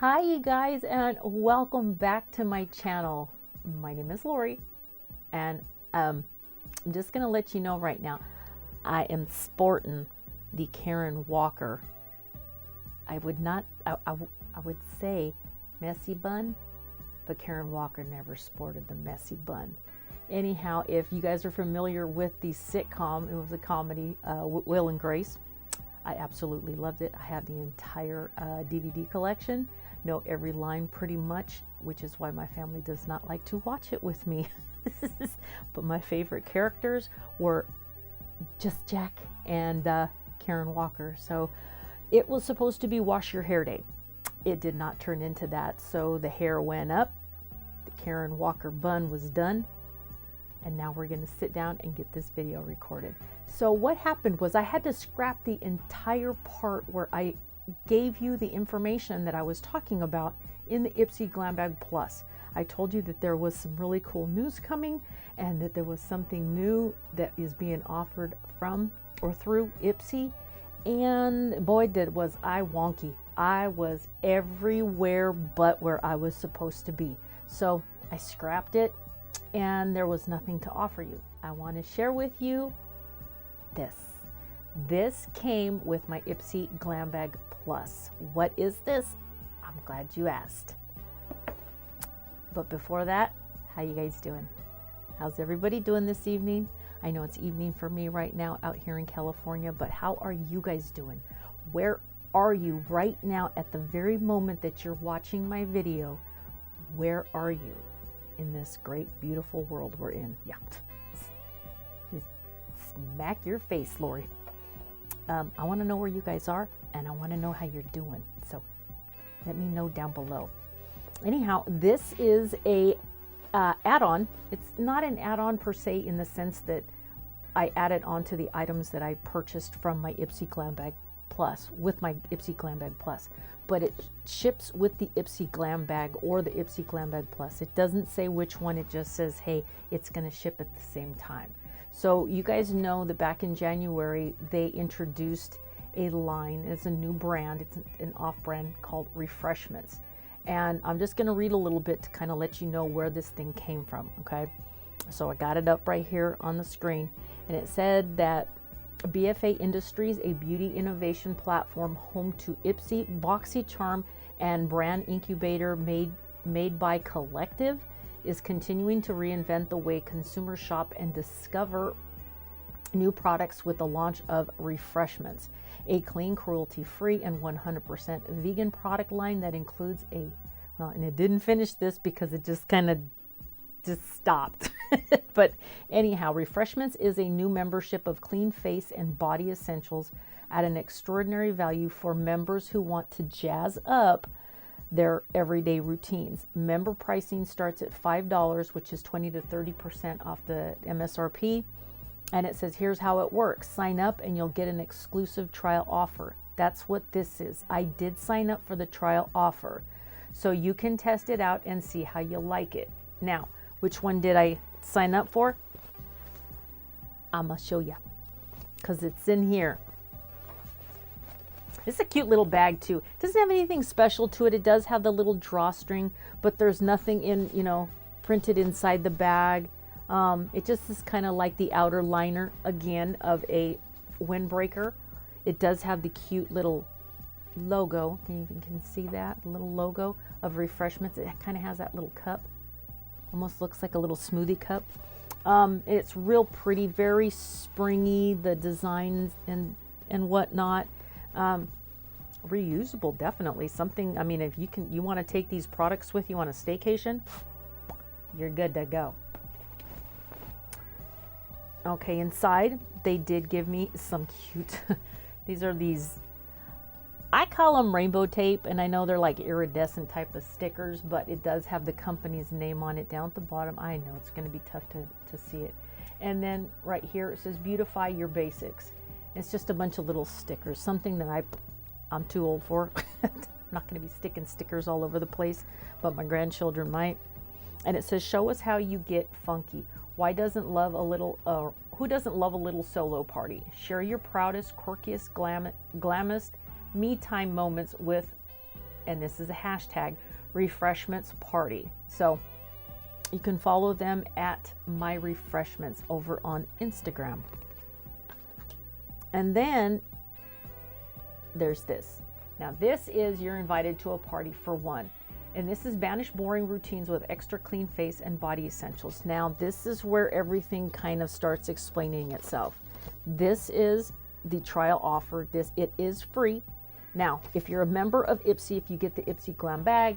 Hi you guys, and welcome back to my channel. My name is Lori, and I'm just gonna let you know right now, I am sporting the Karen Walker. I would say messy bun, but Karen Walker never sported the messy bun. Anyhow, if you guys are familiar with the sitcom, it was a comedy, Will and Grace. I absolutely loved it. I have the entire DVD collection, know every line pretty much, which is why my family does not like to watch it with me. But my favorite characters were just Jack and Karen Walker. So it was supposed to be wash your hair day. It did not turn into that. So the hair went up, the Karen Walker bun was done, and now we're going to sit down and get this video recorded. So what happened was I had to scrap the entire part where I gave you the information that I was talking about in the IPSY Glam Bag Plus. I told you that there was some really cool news coming and that there was something new that is being offered from or through IPSY, and boy was I wonky. I was everywhere but where I was supposed to be. So I scrapped it and there was nothing to offer you. I want to share with you this. This came with my IPSY Glam Bag Plus. What is this? I'm glad you asked. But before that, how you guys doing? How's everybody doing this evening? I know it's evening for me right now out here in California, but how are you guys doing? Where are you right now at the very moment that you're watching my video? Where are you in this great, beautiful world we're in? Yeah. Just smack your face, Lori. I want to know where you guys are, and I want to know how you're doing. So let me know down below. Anyhow, this is a add-on. It's not an add-on per se in the sense that I added on to the items that I purchased from my IPSY Glam Bag Plus with my IPSY Glam Bag Plus, but it ships with the IPSY Glam Bag or the IPSY Glam Bag Plus. It doesn't say which one. It just says, hey, it's going to ship at the same time. So you guys know that back in January, they introduced a line. It's a new brand. It's an off-brand called Refreshments. And I'm just going to read a little bit to kind of let you know where this thing came from, okay? So I got it up right here on the screen. And it said that BFA Industries, a beauty innovation platform home to IPSY, Boxycharm, and brand incubator made by Collective, is continuing to reinvent the way consumers shop and discover new products with the launch of Refreshments, a clean, cruelty-free, and 100% vegan product line that includes and it didn't finish this because it just kind of stopped. But anyhow, Refreshments is a new membership of clean face and body essentials at an extraordinary value for members who want to jazz up their everyday routines. Member pricing starts at $5, which is 20 to 30% off the MSRP. And it says, here's how it works. Sign up and you'll get an exclusive trial offer. That's what this is. I did sign up for the trial offer, so you can test it out and see how you like it. Now, which one did I sign up for? I'm gonna show you because it's in here. It's a cute little bag too. It doesn't have anything special to it. It does have the little drawstring, but there's nothing printed inside the bag. It just is kind of like the outer liner again of a windbreaker. It does have the cute little logo. You can see that the little logo of Refreshments. It kind of has that little cup. Almost looks like a little smoothie cup. It's real pretty, very springy. The designs and whatnot. Reusable, definitely something. I mean, if you want to take these products with you on a staycation, you're good to go. Okay, inside they did give me some cute these I call them rainbow tape, and I know they're like iridescent type of stickers, but it does have the company's name on it down at the bottom. I know it's going to be tough to see it. And then right here it says beautify your basics. It's just a bunch of little stickers, something that I'm too old for. I'm not going to be sticking stickers all over the place, but my grandchildren might. And it says, show us how you get funky. Who doesn't love a little solo party? Share your proudest, quirkiest, glammest me time moments with and this is a hashtag, Refreshments Party. So you can follow them at My Refreshments over on Instagram. And then there's this. Now this is you're invited to a party for one. And this is Banish Boring Routines with Extra Clean Face and Body Essentials. Now this is where everything kind of starts explaining itself. This is the trial offer. It is free. Now, if you're a member of IPSY, if you get the IPSY Glam Bag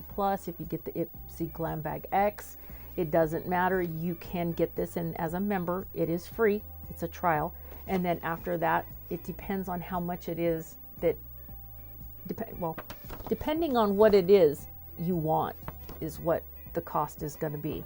Plus, if you get the IPSY Glam Bag X, it doesn't matter. You can get this, and as a member, it is free. It's a trial. And then after that, it depends on how much it is that, depending on what it is you want is what the cost is going to be.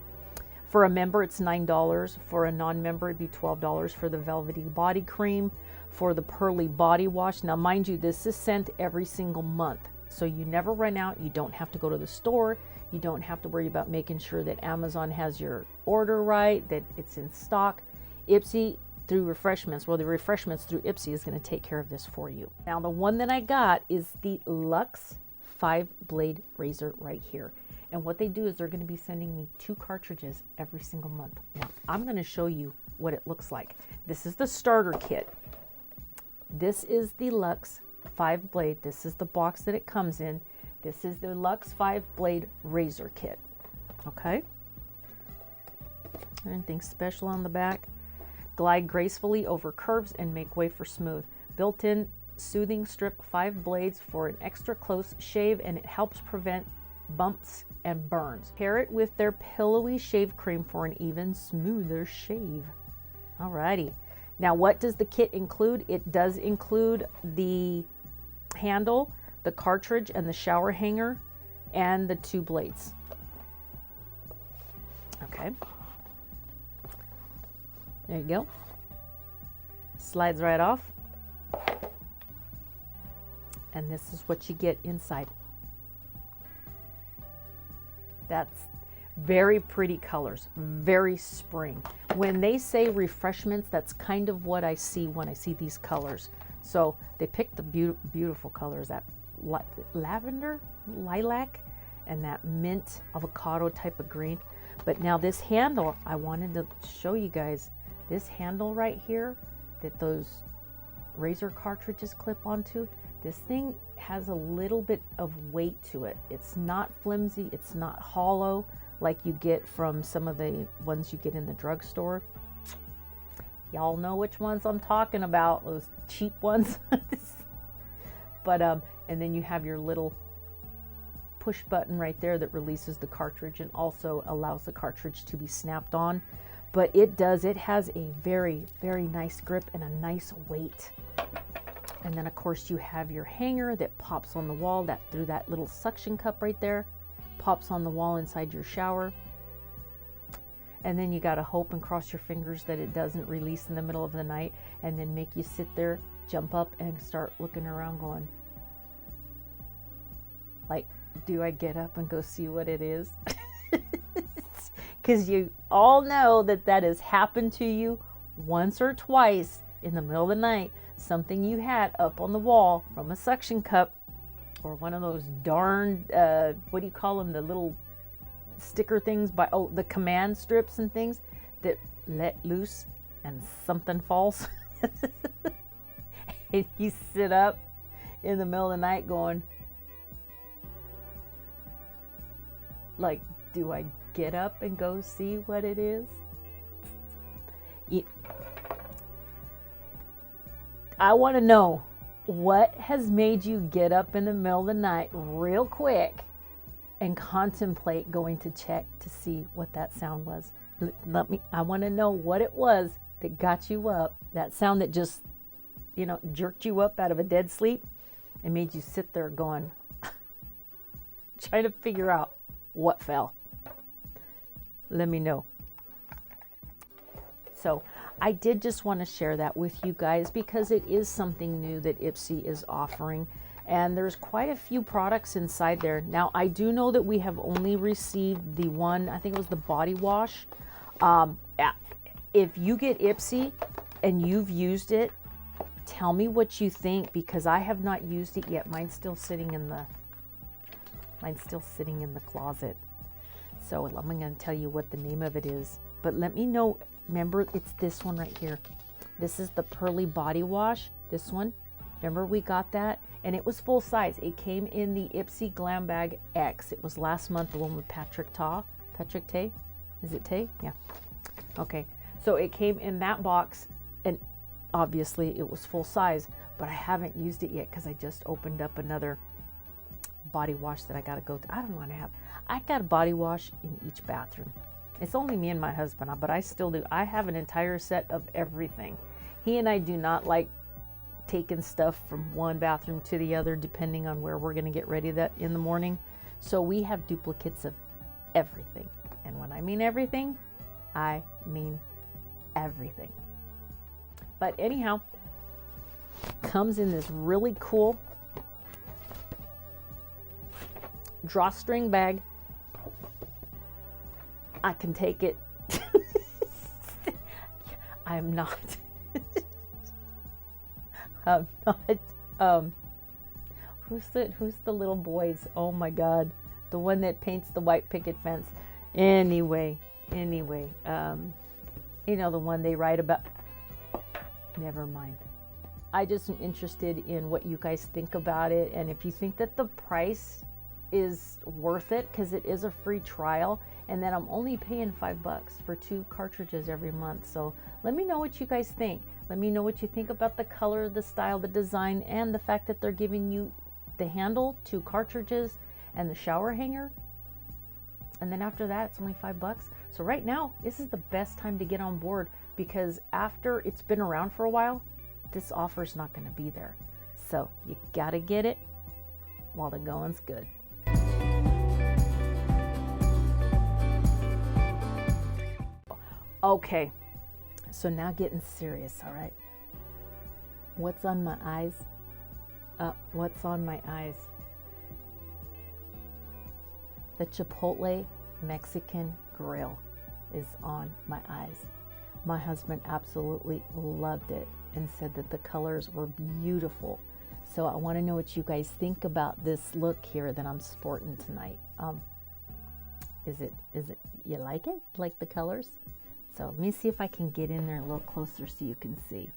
For a member, it's $9. For a non-member, it'd be $12 for the Velvety Body Cream, for the Pearly Body Wash. Now, mind you, this is sent every single month, so you never run out. You don't have to go to the store. You don't have to worry about making sure that Amazon has your order right, that it's in stock. IPSY through Refreshments, well, the Refreshments through IPSY is going to take care of this for you. Now, the one that I got is the Luxe 5-blade razor right here. And what they do is they're going to be sending me 2 cartridges every single month. Now, I'm going to show you what it looks like. This is the starter kit. This is the Luxe 5-blade. This is the box that it comes in. This is the Luxe 5-blade razor kit. Okay. Anything special on the back? Glide gracefully over curves and make way for smooth. Built-in soothing strip, 5 blades for an extra close shave, and it helps prevent bumps and burns. Pair it with their pillowy shave cream for an even smoother shave. Alrighty. Now, what does the kit include? It does include the handle, the cartridge, and the shower hanger, and the 2 blades. Okay. There you go. Slides right off. And this is what you get inside. That's very pretty colors, very spring. When they say refreshments, that's kind of what I see when I see these colors. So they picked the beautiful colors, that lavender, lilac, and that mint avocado type of green. But now this handle, I wanted to show you guys this handle right here that those razor cartridges clip onto. This thing has a little bit of weight to it. It's not flimsy, it's not hollow like you get from some of the ones you get in the drugstore. Y'all know which ones I'm talking about, those cheap ones. But and then you have your little push button right there that releases the cartridge and also allows the cartridge to be snapped on. But it has a very, very nice grip and a nice weight. And then of course you have your hanger that pops on the wall through that little suction cup right there, pops on the wall inside your shower. And then you got to hope and cross your fingers that it doesn't release in the middle of the night and then make you sit there, jump up and start looking around going, like, do I get up and go see what it is? Because you all know that has happened to you once or twice in the middle of the night. Something you had up on the wall from a suction cup or one of those darn, what do you call them, the little sticker things, the command strips and things that let loose and something falls. And you sit up in the middle of the night going, like, do I get up and go see what it is? I want to know what has made you get up in the middle of the night real quick and contemplate going to check to see what that sound was. I want to know what it was that got you up, that sound that just, jerked you up out of a dead sleep and made you sit there going, trying to figure out what fell. Let me know. So I did just want to share that with you guys because it is something new that IPSY is offering, and there's quite a few products inside there. Now, I do know that we have only received the one, I think it was the body wash. If you get IPSY and you've used it, tell me what you think, because I have not used it yet. Mine's still sitting in Mine's still sitting in the closet. So I'm going to tell you what the name of it is. But let me know. Remember, it's this one right here. This is the Pearly Body Wash. This one. Remember we got that? And it was full size. It came in the IPSY Glam Bag X. It was last month, the one with Patrick Tay. Is it Tay? Yeah. Okay. So it came in that box, and obviously it was full size, but I haven't used it yet because I just opened up another body wash that I got to go to. I don't want to have. I got a body wash in each bathroom. It's only me and my husband, but I still do. I have an entire set of everything. He and I do not like taking stuff from one bathroom to the other, depending on where we're going to get ready that in the morning. So we have duplicates of everything. And when I mean everything, I mean everything. But anyhow, comes in this really cool drawstring bag. I can take it. I'm not who's the little boys? Oh my God, the one that paints the white picket fence. Anyway, you know, the one they write about. Never mind. I just am interested in what you guys think about it, and if you think that the price is worth it, because it is a free trial, and then I'm only paying $5 for 2 cartridges every month. So let me know what you guys think. Let me know what you think about the color, the style, the design, and the fact that they're giving you the handle, 2 cartridges, and the shower hanger. And then after that, it's only $5. So right now, this is the best time to get on board, because after it's been around for a while, this offer is not going to be there. So you got to get it while the going's good. Okay, so now getting serious, all right? What's on my eyes? What's on my eyes? The Chipotle Mexican Grill is on my eyes. My husband absolutely loved it and said that the colors were beautiful. So I want to know what you guys think about this look here that I'm sporting tonight. Is it, you like it? Like the colors? So let me see if I can get in there a little closer so you can see.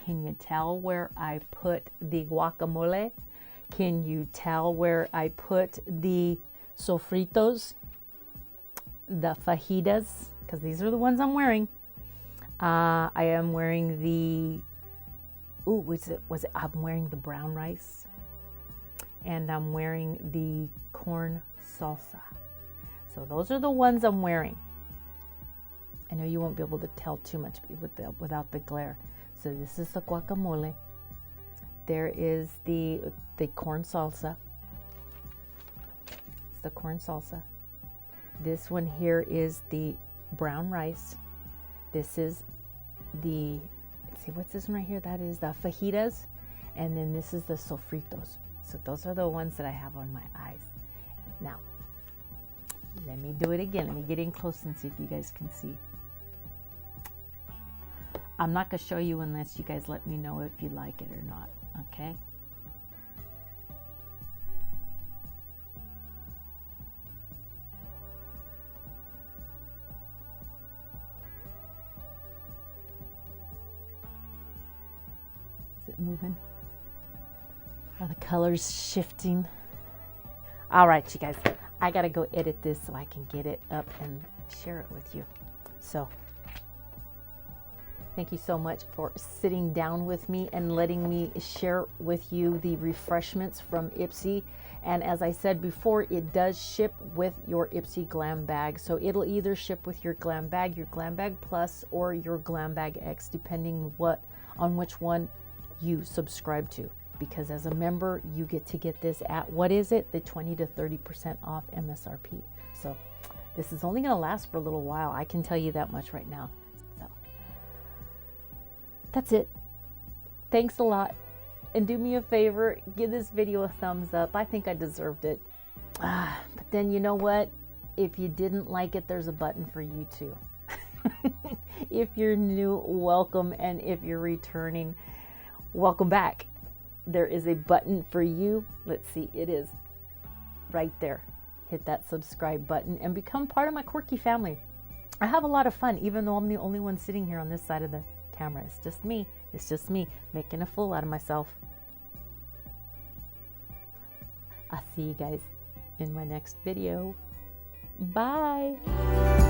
Can you tell where I put the guacamole? Can you tell where I put the sofritos, the fajitas? Because these are the ones I'm wearing. I am wearing the, I'm wearing the brown rice. And I'm wearing the corn salsa. So those are the ones I'm wearing. I know you won't be able to tell too much without the glare. So this is the guacamole. There is the corn salsa. It's the corn salsa. This one here is the brown rice. This is the, let's see, what's this one right here? That is the fajitas. And then this is the sofritos. So those are the ones that I have on my eyes. Now, let me do it again. Let me get in close and see if you guys can see. I'm not going to show you unless you guys let me know if you like it or not, okay? Is it moving? Are the colors shifting? All right, you guys. I got to go edit this so I can get it up and share it with you. So thank you so much for sitting down with me and letting me share with you the refreshments from IPSY. And as I said before, it does ship with your IPSY Glam Bag. So it'll either ship with your Glam Bag Plus, or your Glam Bag X, depending on which one you subscribe to. Because as a member, you get to get this at, what is it? The 20 to 30% off MSRP. So this is only going to last for a little while. I can tell you that much right now. So that's it. Thanks a lot. And do me a favor, give this video a thumbs up. I think I deserved it. But then you know what? If you didn't like it, there's a button for you too. If you're new, welcome. And if you're returning, welcome back. there is a button for you. Let's see, it is right there. Hit that subscribe button and become part of my quirky family. I have a lot of fun, even though I'm the only one sitting here on this side of the camera. It's just me. It's just me making a fool out of myself. I'll see you guys in my next video. Bye.